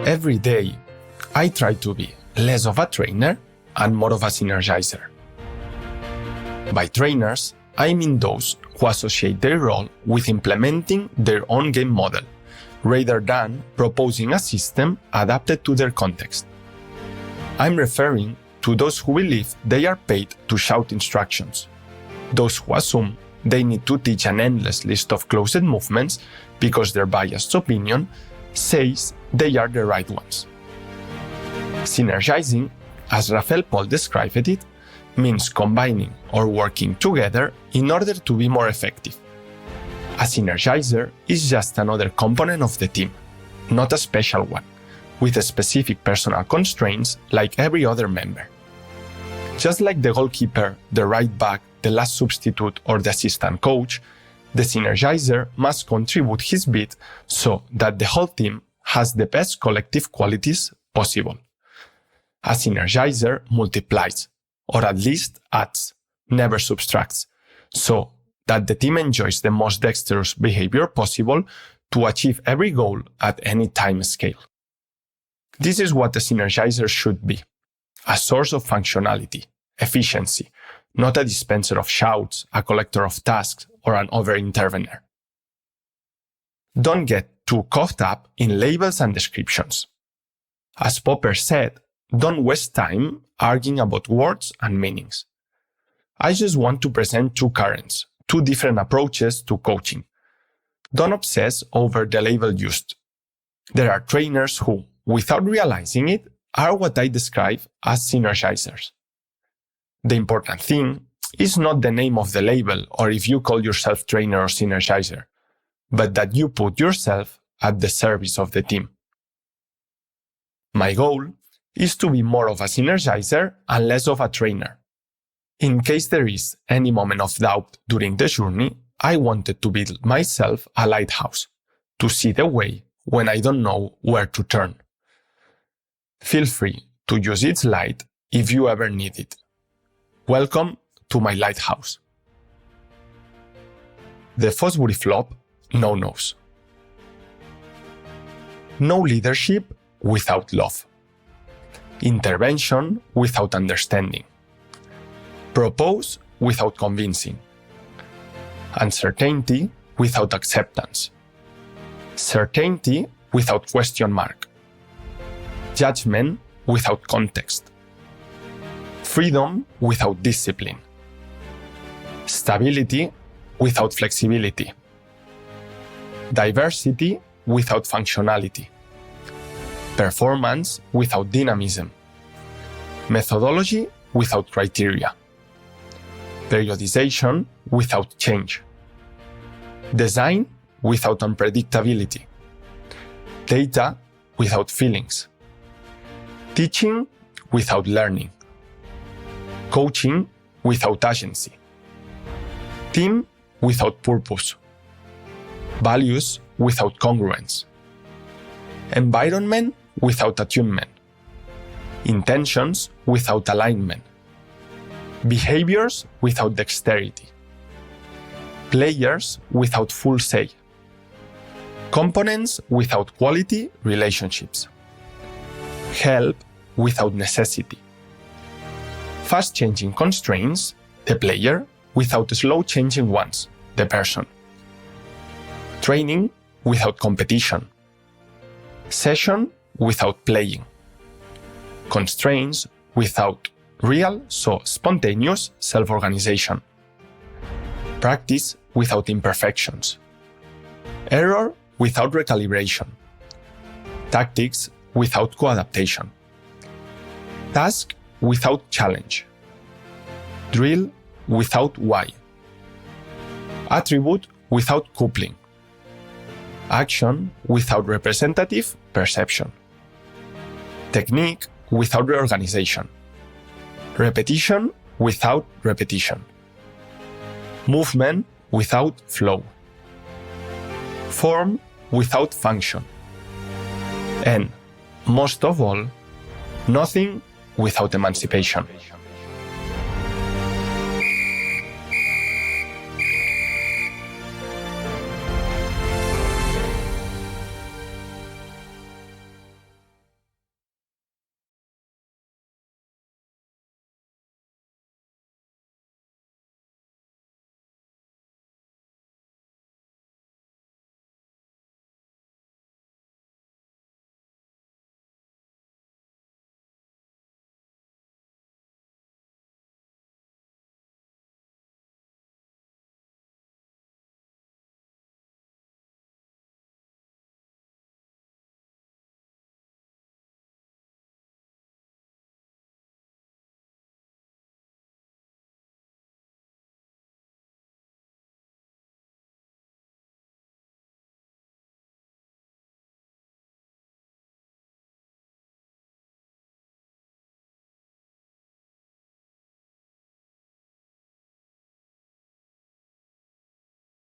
Every day, I try to be less of a trainer and more of a synergizer. By trainers, I mean those who associate their role with implementing their own game model, rather than proposing a system adapted to their context. I'm referring to those who believe they are paid to shout instructions, those who assume they need to teach an endless list of closed movements because their biased opinion says they are the right ones. Synergizing, as Rafael Paul described it, means combining or working together in order to be more effective. A synergizer is just another component of the team, not a special one, with specific personal constraints like every other member. Just like the goalkeeper, the right back, the last substitute, or the assistant coach, the synergizer must contribute his bit so that the whole team has the best collective qualities possible. A synergizer multiplies, or at least adds, never subtracts, so that the team enjoys the most dexterous behavior possible to achieve every goal at any time scale. This is what a synergizer should be: a source of functionality, efficiency, not a dispenser of shouts, a collector of tasks, or an over-intervener. Don't get too caught up in labels and descriptions. As Popper said, don't waste time arguing about words and meanings. I just want to present two currents, two different approaches to coaching. Don't obsess over the label used. There are trainers who, without realizing it, are what I describe as synergizers. The important thing is not the name of the label or if you call yourself trainer or synergizer, but that you put yourself at the service of the team. My goal is to be more of a synergizer and less of a trainer. In case there is any moment of doubt during the journey, I wanted to build myself a lighthouse, to see the way when I don't know where to turn. Feel free to use its light if you ever need it. Welcome to my lighthouse. The Fosbury Flop No-Nos. No leadership without love. Intervention without understanding. Propose without convincing. Uncertainty without acceptance. Certainty without question mark. Judgment without context. Freedom without discipline. Stability without flexibility. Diversity without functionality. Performance without dynamism. Methodology without criteria. Periodization without change. Design without unpredictability. Data without feelings. Teaching without learning. Coaching without agency. Team without purpose. Values without congruence. Environment without attunement. Intentions without alignment. Behaviors without dexterity. Players without full say. Components without quality relationships. Help without necessity. Fast-changing constraints, the player, without slow-changing ones, the person. Training without competition. Session without playing. Constraints without real, so spontaneous self-organization. Practice without imperfections. Error without recalibration. Tactics without co-adaptation. Task without challenge. Drill without why. Attribute without coupling. Action without representative perception. Technique without reorganization. Repetition without repetition. Movement without flow. Form without function. And, most of all, nothing without emancipation.